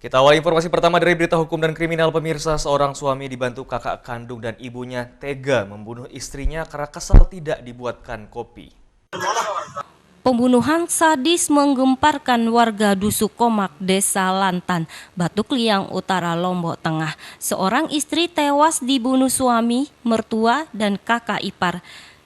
Kita awali informasi pertama dari berita hukum dan kriminal pemirsa. Seorang suami dibantu kakak kandung dan ibunya tega membunuh istrinya karena kesal tidak dibuatkan kopi. Pembunuhan sadis menggemparkan warga Dusukomak, Desa Lantan, Batu Kliang Utara, Lombok Tengah. Seorang istri tewas dibunuh suami, mertua, dan kakak ipar.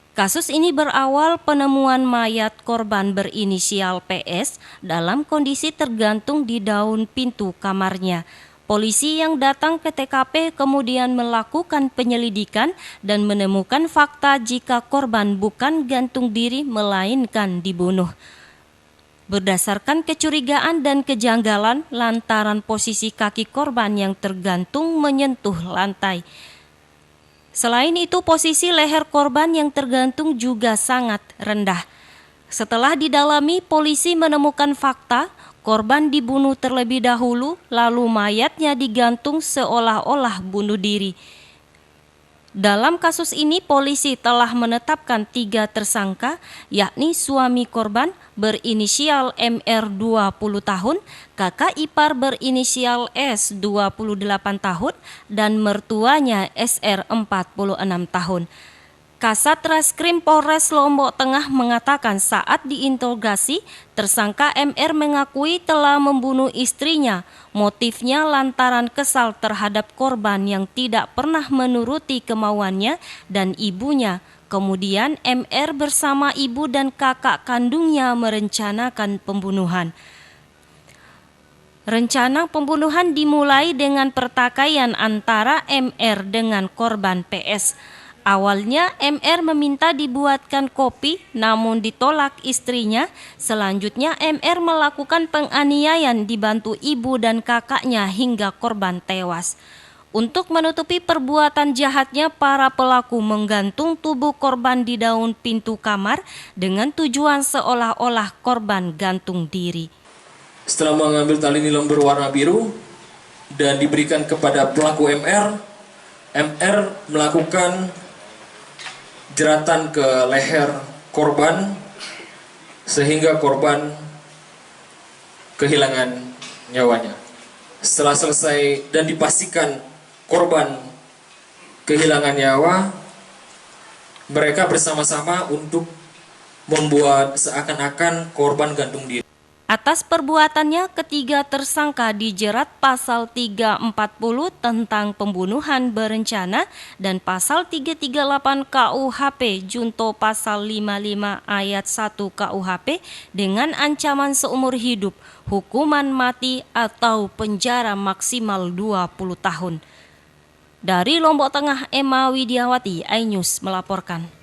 Kasus ini berawal penemuan mayat korban berinisial PS dalam kondisi tergantung di daun pintu kamarnya. Polisi yang datang ke TKP kemudian melakukan penyelidikan dan menemukan fakta jika korban bukan gantung diri melainkan dibunuh. Berdasarkan kecurigaan dan kejanggalan lantaran posisi kaki korban yang tergantung menyentuh lantai. Selain itu, posisi leher korban yang tergantung juga sangat rendah. Setelah didalami, polisi menemukan fakta korban dibunuh terlebih dahulu, lalu mayatnya digantung seolah-olah bunuh diri. Dalam kasus ini, polisi telah menetapkan 3 tersangka, yakni suami korban berinisial MR 20 tahun, kakak ipar berinisial S 28 tahun, dan mertuanya SR 46 tahun. Kasat Reskrim Polres Lombok Tengah mengatakan saat diinterogasi, tersangka MR mengakui telah membunuh istrinya. Motifnya lantaran kesal terhadap korban yang tidak pernah menuruti kemauannya dan ibunya. Kemudian MR bersama ibu dan kakak kandungnya merencanakan pembunuhan. Rencana pembunuhan dimulai dengan pertikaian antara MR dengan korban PS. Awalnya MR meminta dibuatkan kopi, namun ditolak istrinya. Selanjutnya MR melakukan penganiayaan dibantu ibu dan kakaknya hingga korban tewas. Untuk menutupi perbuatan jahatnya, para pelaku menggantung tubuh korban di daun pintu kamar dengan tujuan seolah-olah korban gantung diri. Setelah mengambil tali nilon berwarna biru dan diberikan kepada pelaku MR melakukan jeratan ke leher korban sehingga korban kehilangan nyawanya. Setelah selesai dan dipastikan korban kehilangan nyawa, mereka bersama-sama untuk membuat seakan-akan korban gantung diri. Atas perbuatannya, ketiga tersangka dijerat pasal 340 tentang pembunuhan berencana dan pasal 338 KUHP junto pasal 55 ayat 1 KUHP dengan ancaman seumur hidup, hukuman mati atau penjara maksimal 20 tahun. Dari Lombok Tengah, Emma Widiawati, iNews melaporkan.